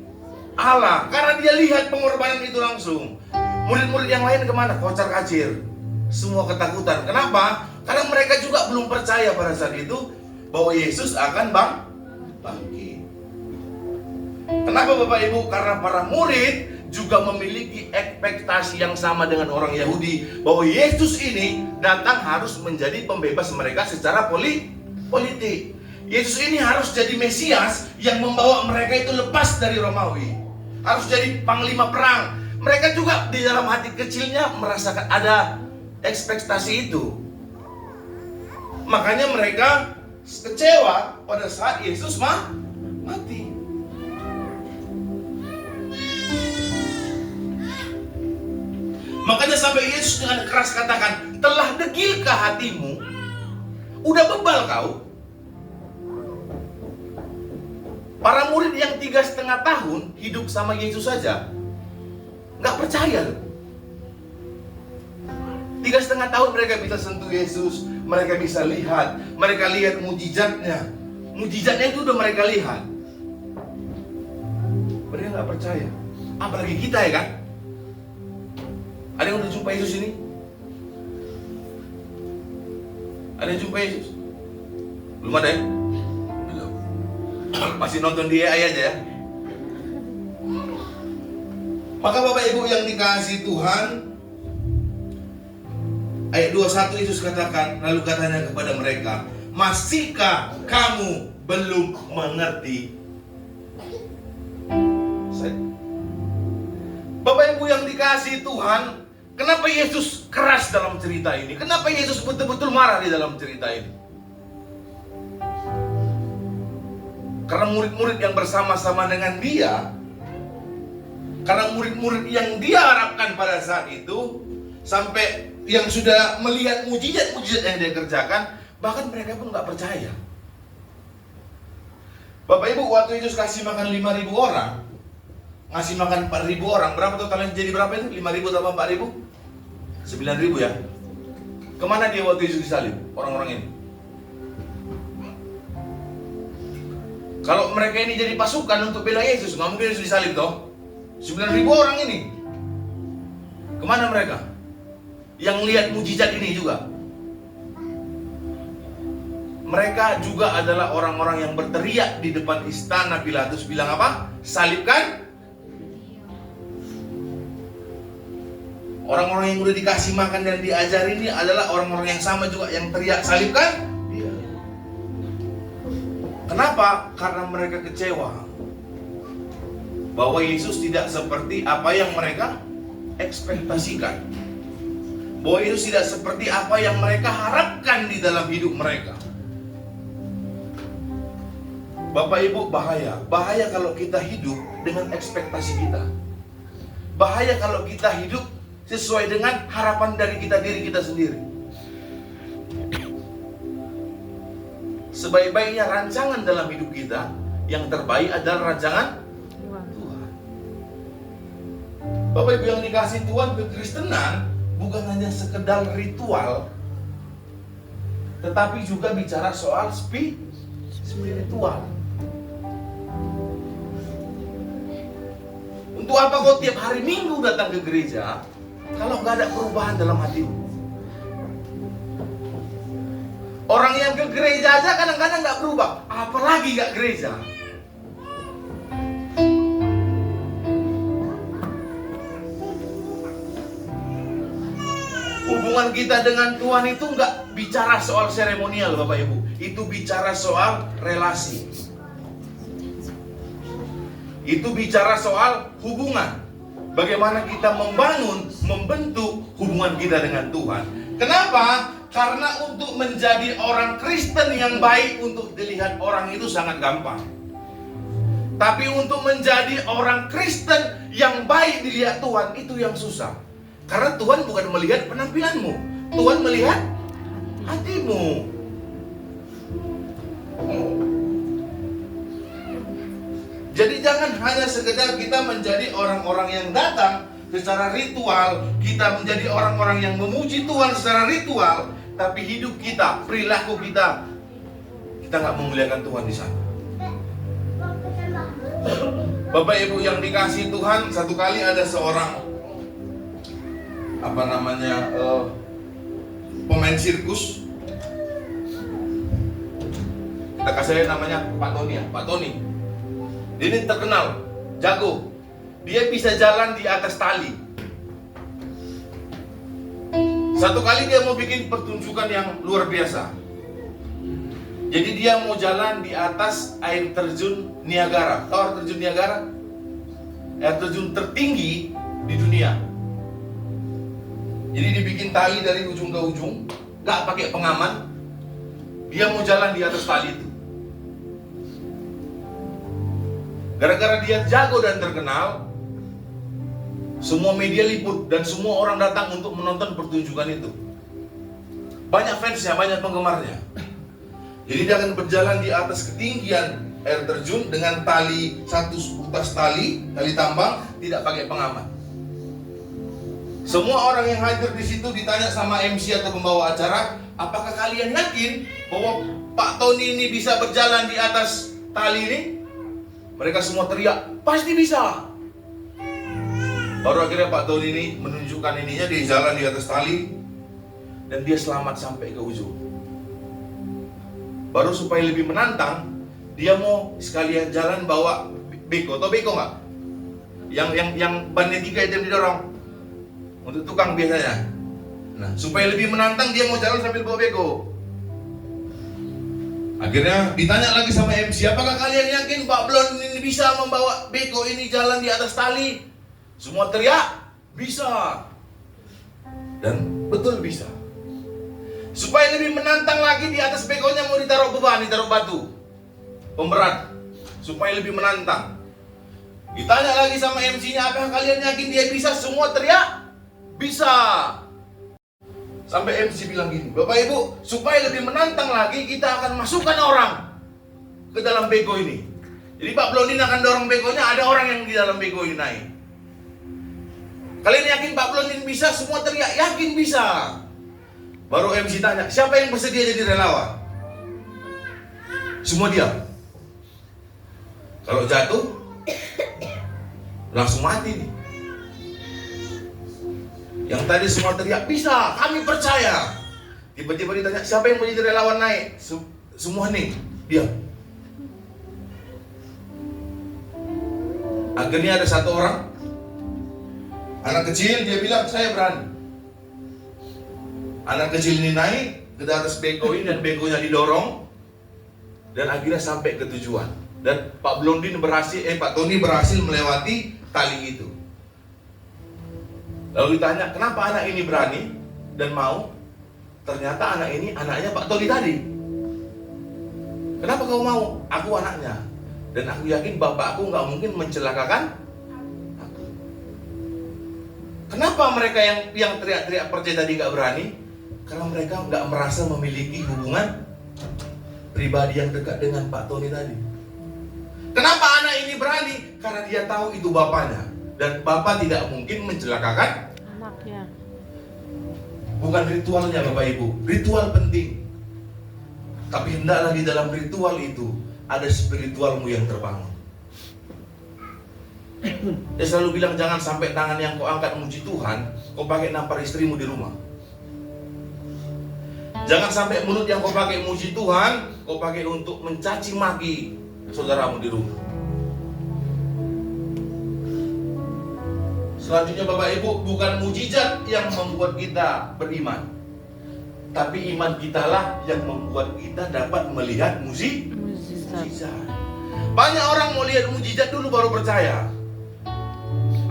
Allah, karena dia lihat pengorbanan itu langsung. Murid-murid yang lain kemana? Kocar kacir, semua ketakutan. Kenapa? Karena mereka juga belum percaya pada saat itu bahwa Yesus akan bangkit. Kenapa Bapak Ibu? Karena para murid juga memiliki ekspektasi yang sama dengan orang Yahudi, bahwa Yesus ini datang harus menjadi pembebas mereka secara politik. Yesus ini harus jadi Mesias yang membawa mereka itu lepas dari Romawi, harus jadi panglima perang. Mereka juga di dalam hati kecilnya merasakan ada ekspektasi itu. Makanya mereka kecewa pada saat Yesus mati. Makanya sampai Yesus dengan keras katakan, telah degilkah hatimu? Udah bebal kau? Para murid yang 3,5 tahun hidup sama Yesus saja nggak percaya loh. 3,5 tahun mereka bisa sentuh Yesus, mereka bisa lihat, mereka lihat mujizatnya. Mujizatnya itu udah mereka lihat. Mereka nggak percaya. Apalagi kita ya kan? Ada yang udah jumpa Yesus ini? Ada yang jumpa Yesus? Belum ada ya? Belum. Masih nonton di AI aja ya? Maka Bapak Ibu yang dikasihi Tuhan, ayat 21 Yesus katakan, lalu katanya kepada mereka, masihkah kamu belum mengerti? Bapak Ibu yang dikasihi Tuhan, kenapa Yesus keras dalam cerita ini? Kenapa Yesus betul-betul marah di dalam cerita ini? Karena murid-murid yang bersama-sama dengan dia, karena murid-murid yang dia harapkan pada saat itu, sampai yang sudah melihat mujizat-mujizat yang dia kerjakan, bahkan mereka pun nggak percaya. Bapak Ibu, waktu Yesus kasih makan 5.000 orang, ngasih makan 4.000 orang, berapa totalnya jadi berapa itu? 5.000 tambah 4.000? 9.000 ya. Kemana dia waktu Yesus disalib? Orang-orang ini. Kalau mereka ini jadi pasukan untuk bela Yesus, nggak mungkin Yesus disalib toh. 9.000 orang ini. Kemana mereka? Yang lihat mujizat ini juga. Mereka juga adalah orang-orang yang berteriak di depan istana Pilatus, bilang apa? Salibkan. Orang-orang yang udah dikasih makan dan diajari ini adalah orang-orang yang sama juga yang teriak salibkan dia. Kenapa? Karena mereka kecewa bahwa Yesus tidak seperti apa yang mereka ekspektasikan. Bahwa Yesus tidak seperti apa yang mereka harapkan di dalam hidup mereka. Bapak Ibu, bahaya. Bahaya kalau kita hidup dengan ekspektasi kita. Bahaya kalau kita hidup sesuai dengan harapan dari diri kita sendiri. sebaik-baiknya rancangan dalam hidup kita, yang terbaik adalah rancangan Tuhan. Tuhan. Bapak Ibu yang dikasih Tuhan, kekristenan bukan hanya sekedar ritual, tetapi juga bicara soal spiritual. Untuk apa kau tiap hari Minggu datang ke gereja kalau nggak ada perubahan dalam hatimu? Orang yang ke gereja aja kadang-kadang nggak berubah, apalagi nggak gereja. Hubungan kita dengan Tuhan itu nggak bicara soal seremonial, Bapak Ibu. Itu bicara soal relasi. Itu bicara soal hubungan. Bagaimana kita membentuk hubungan kita dengan Tuhan. Kenapa? Karena untuk menjadi orang Kristen yang baik untuk dilihat orang itu sangat gampang. Tapi untuk menjadi orang Kristen yang baik dilihat Tuhan itu yang susah. Karena Tuhan bukan melihat penampilanmu, Tuhan melihat hatimu. Jadi jangan hanya sekedar kita menjadi orang-orang yang datang secara ritual, kita menjadi orang-orang yang memuji Tuhan secara ritual, tapi hidup kita, perilaku kita nggak memuliakan Tuhan di sana. Bapak Ibu yang dikasihi Tuhan, satu kali ada seorang pemain sirkus. Kita kasih namanya Pak Tony ya, Pak Tony. Dia ini terkenal, jago. Dia bisa jalan di atas tali. Satu kali dia mau bikin pertunjukan yang luar biasa. Jadi dia mau jalan di atas air terjun Niagara. Tahu air terjun Niagara? Air terjun tertinggi di dunia. Jadi dibikin tali dari ujung ke ujung, gak pakai pengaman. Dia mau jalan di atas tali itu. Gara-gara dia jago dan terkenal, semua media liput dan semua orang datang untuk menonton pertunjukan itu. Banyak fansnya, banyak penggemarnya. Jadi dia akan berjalan di atas ketinggian air terjun dengan tali, satu utas tali tambang, tidak pakai pengaman. Semua orang yang hadir di situ ditanya sama MC atau pembawa acara, apakah kalian yakin bahwa Pak Tony ini bisa berjalan di atas tali ini? Mereka semua teriak, pasti bisa. Baru akhirnya Pak Tony ini menunjukkan ininya, dia jalan di atas tali dan dia selamat sampai ke ujung. Baru supaya lebih menantang, dia mau sekalian jalan bawa beko. Tahu beko nggak? Yang bannya 3 itu yang didorong untuk tukang biasanya. Nah, supaya lebih menantang dia mau jalan sambil bawa beko. Akhirnya ditanya lagi sama MC, apakah kalian yakin Pak Blon ini bisa membawa beko ini jalan di atas tali? Semua teriak, bisa. Dan betul bisa. Supaya lebih menantang lagi, di atas bekonya mau ditaruh beban, ditaruh batu pemberat, supaya lebih menantang. Ditanya lagi sama MC-nya, apakah kalian yakin dia bisa? Semua teriak, bisa. Sampai MC bilang gini, Bapak Ibu, supaya lebih menantang lagi, kita akan masukkan orang ke dalam beko ini. Jadi Pak Blondin akan dorong bekonya, ada orang yang di dalam beko ini naik. Kalian yakin Pak Blondin bisa? Semua teriak, yakin bisa. Baru MC tanya, siapa yang bersedia jadi relawan? Semua diam. Kalau jatuh, langsung mati nih. Yang tadi semua teriak, bisa, kami percaya. Tiba-tiba ditanya, siapa yang mau jadi relawan naik? Semua nih, diam. Akhirnya ada satu orang, anak kecil, dia bilang, saya berani. Anak kecil ini naik ke atas beko ini dan bekonya didorong dan akhirnya sampai ke tujuan. Dan Pak Tony berhasil melewati tali itu. Lalu ditanya, kenapa anak ini berani dan mau? Ternyata anak ini anaknya Pak Tony tadi. Kenapa kau mau? Aku anaknya. Dan aku yakin bapakku nggak mungkin mencelakakan aku. Kenapa mereka yang teriak-teriak percaya tadi nggak berani? Karena mereka nggak merasa memiliki hubungan pribadi yang dekat dengan Pak Tony tadi. Kenapa anak ini berani? Karena dia tahu itu bapaknya. Dan bapak tidak mungkin mencelakakan Anaknya. bukan ritualnya Bapak Ibu. Ritual penting. Tapi hendaklah di dalam ritual itu ada spiritualmu yang terbangun. Dia selalu bilang jangan sampai tangan yang kau angkat memuji Tuhan, kau pakai nampar istrimu di rumah. Jangan sampai mulut yang kau pakai memuji Tuhan, kau pakai untuk mencaci maki saudaramu di rumah. Selanjutnya Bapak Ibu, bukan mujizat yang membuat kita beriman, tapi iman kitalah yang membuat kita dapat melihat mujizat. Banyak orang mau lihat mujizat dulu baru percaya.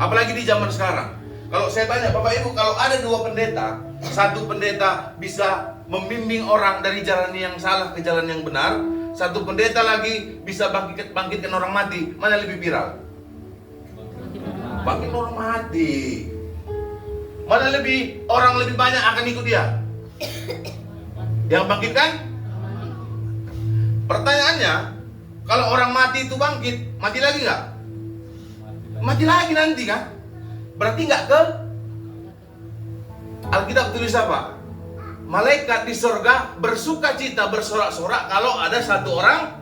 Apalagi di zaman sekarang. Kalau saya tanya Bapak Ibu, kalau ada dua pendeta, satu pendeta bisa membimbing orang dari jalan yang salah ke jalan yang benar, satu pendeta lagi bisa bangkitkan orang mati, mana lebih viral? Bangkit orang mati. Mana orang lebih banyak akan ikut dia? Yang bangkitkan? Pertanyaannya, kalau orang mati itu bangkit, mati lagi nggak? Mati lagi nanti kan? Berarti nggak ke? Alkitab tulis apa? Malaikat di surga bersuka cita, bersorak-sorak kalau ada satu orang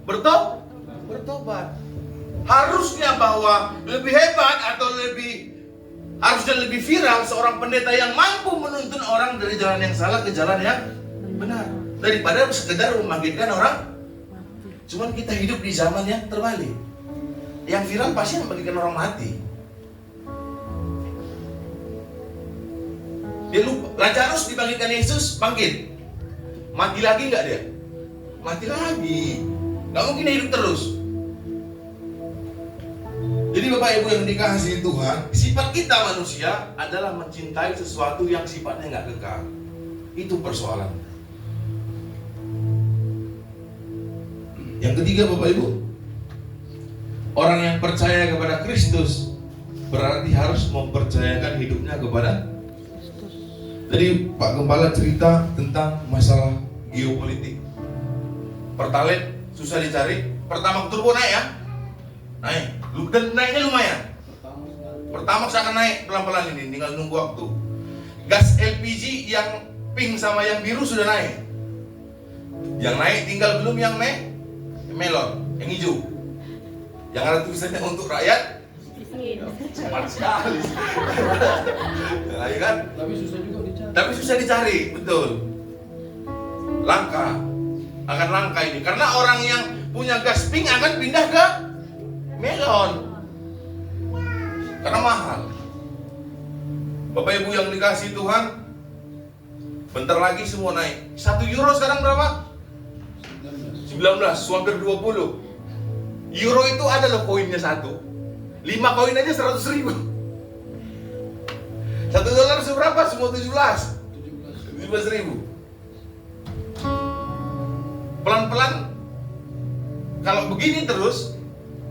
bertobat. Harusnya bahwa lebih hebat atau harusnya lebih viral seorang pendeta yang mampu menuntun orang dari jalan yang salah ke jalan yang benar, daripada sekedar membangkitkan orang. Cuman kita hidup di zaman yang terbalik. Yang viral pasti membangkitkan orang mati. Dia lupa. Lazarus dibangkitkan Yesus, bangkit. Mati lagi nggak dia? Mati lagi. Nggak mungkin hidup terus. Jadi Bapak Ibu yang dikasihi Tuhan, sifat kita manusia adalah mencintai sesuatu yang sifatnya nggak kekal. Itu persoalan. Yang ketiga Bapak Ibu, orang yang percaya kepada Kristus berarti harus mempercayakan hidupnya kepada Kristus. Jadi Pak Gembala cerita tentang masalah geopolitik. Pertalite susah dicari, pertama turbo naik ya, naik. Dan naiknya lumayan. Pertamax akan naik pelan-pelan ini, tinggal nunggu waktu. Gas LPG yang pink sama yang biru sudah naik. Yang naik tinggal belum yang melon, yang hijau. Yang ada tulisannya untuk rakyat cepat sekali. Ya kan? Tapi susah dicari, betul. Langka, akan langka ini. Karena orang yang punya gas pink akan pindah ke melon karena mahal. Bapak Ibu yang dikasihi Tuhan, bentar lagi semua naik. 1 euro sekarang berapa? 19, hampir 20. Euro itu ada loh koinnya 1. 5 koin aja 100 ribu. 1 dolar seberapa? Semua 17 ribu. Pelan-pelan kalau begini terus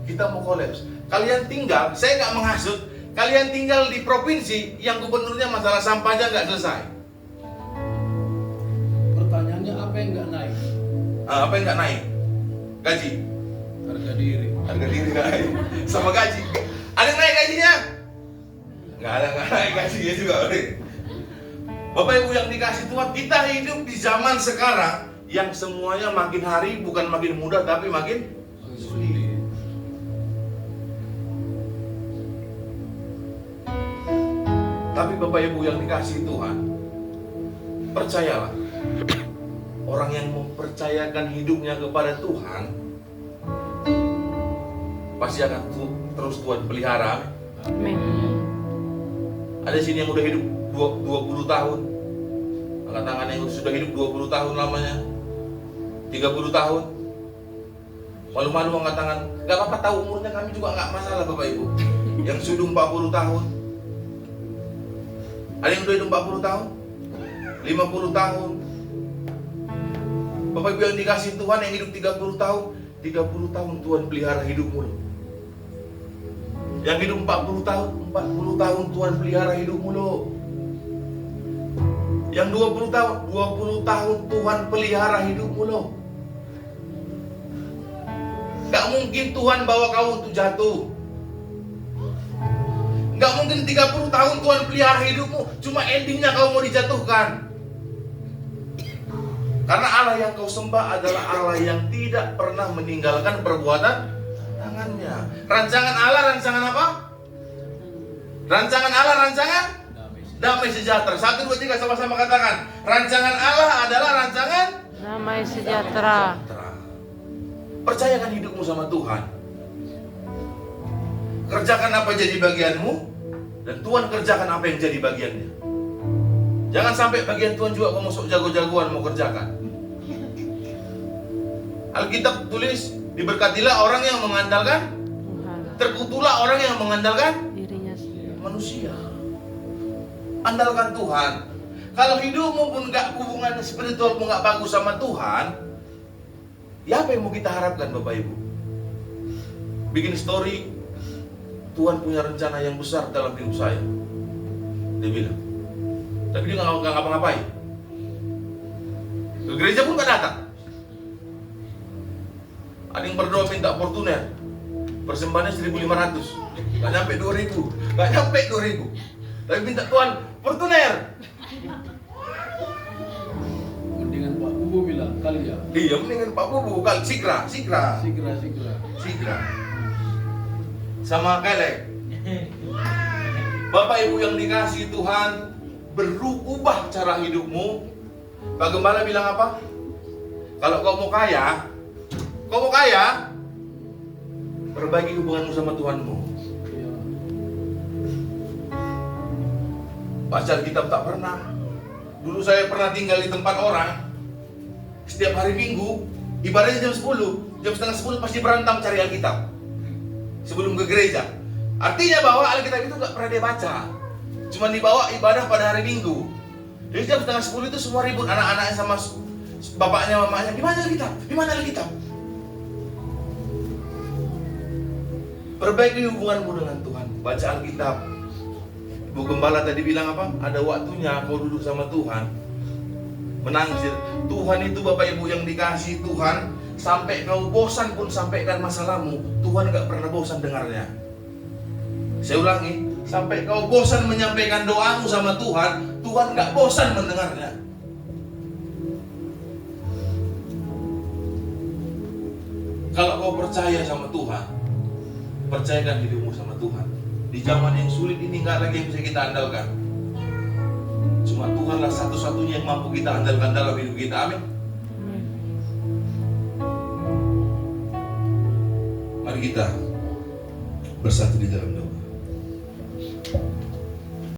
kita mau kolaps. Kalian tinggal, saya nggak menghasut, kalian tinggal di provinsi yang gubernurnya masalah sampahnya nggak selesai. Pertanyaannya apa yang nggak naik? Apa yang nggak naik? Gaji. Harga diri. Harga diri naik. Sama gaji. Ada yang naik gajinya? Nggak ada, nggak naik gajinya juga. Bapak Ibu yang dikasih Tuhan, kita hidup di zaman sekarang yang semuanya makin hari bukan makin mudah tapi makin sulit. Tapi Bapak Ibu yang dikasihi Tuhan, percayalah, orang yang mempercayakan hidupnya kepada Tuhan pasti akan terus Tuhan pelihara. Amin. Ada sini yang udah hidup 20 tahun, angkat tangan yang sudah hidup 20 tahun lamanya, 30 tahun. Malu-malu angkat tangan, gak apa-apa tahu umurnya, kami juga gak masalah Bapak Ibu. Yang sudah 40 tahun, ada yang udah hidup 40 tahun, 50 tahun. Bapak Ibu yang dikasih Tuhan yang hidup 30 tahun, 30 tahun Tuhan pelihara hidupmu. Yang hidup 40 tahun Tuhan pelihara hidupmu loh. Yang 20 tahun Tuhan pelihara hidupmu loh. Gak mungkin Tuhan bawa kau untuk jatuh. Gak mungkin 30 tahun Tuhan pelihara hidupmu, cuma endingnya kau mau dijatuhkan. Karena Allah yang kau sembah adalah Allah yang tidak pernah meninggalkan perbuatan tangannya. Rancangan Allah, rancangan apa? Rancangan Allah, rancangan damai sejahtera. 1, 2, 3 sama-sama katakan. Rancangan Allah adalah rancangan Damai sejahtera. Percayakan hidupmu sama Tuhan. Kerjakan apa jadi bagianmu, dan Tuhan kerjakan apa yang jadi bagiannya. Jangan sampai bagian Tuhan juga kau masuk jago-jagoan mau kerjakan. Alkitab tulis, diberkatilah orang yang mengandalkan Tuhan terkutulah orang yang mengandalkan dirinya sendiri. manusia. Andalkan Tuhan. Kalau hidupmu pun gak, hubungan spiritualmu gak bagus sama Tuhan, ya apa yang mau kita harapkan Bapak Ibu? Bikin story, Tuhan punya rencana yang besar dalam hidup saya, dia bilang. Tapi dia gak ngapa-ngapain. Ke gereja pun gak datang. Ada yang berdoa minta Fortuner, persembahannya 1.500, gak nyampe 2.000, gak nyampe 2.000. Tapi minta Tuhan Fortuner. Mendingan Pak Bubu bilang kali ya. Iya, mendingan Pak Bubu kali Sikra. Segera. Sama kelek. Bapak Ibu yang dikasihi Tuhan, berubah cara hidupmu. Pak Gembala bilang apa? Kalau kau mau kaya, perbaiki hubunganmu sama Tuhanmu. Iya. Baca Alkitab tak pernah. Dulu saya pernah tinggal di tempat orang. Setiap hari Minggu, ibadahnya jam 10. Jam setengah 10 pasti berantem cari Alkitab sebelum ke gereja. Artinya bahwa Alkitab itu gak pernah dia baca, cuma dibawa ibadah pada hari Minggu. Jadi jam setengah 10 itu semua ribut, anak-anaknya sama bapaknya, mamanya, di mana Alkitab? Di mana Alkitab? Perbaiki hubunganmu dengan Tuhan, baca Alkitab. Ibu Gembala tadi bilang apa? Ada waktunya kau duduk sama Tuhan, menangis. Tuhan itu Bapak Ibu yang dikasihi Tuhan, sampai kau bosan pun sampaikan masalahmu, Tuhan gak pernah bosan dengarnya. Saya ulangi, sampai kau bosan menyampaikan doamu sama Tuhan, Tuhan gak bosan mendengarnya. Kalau kau percaya sama Tuhan, percayakan hidupmu sama Tuhan. Di zaman yang sulit ini gak lagi yang bisa kita andalkan. Cuma Tuhanlah satu-satunya yang mampu kita andalkan dalam hidup kita. Amin. Mari kita bersatu di dalam doa.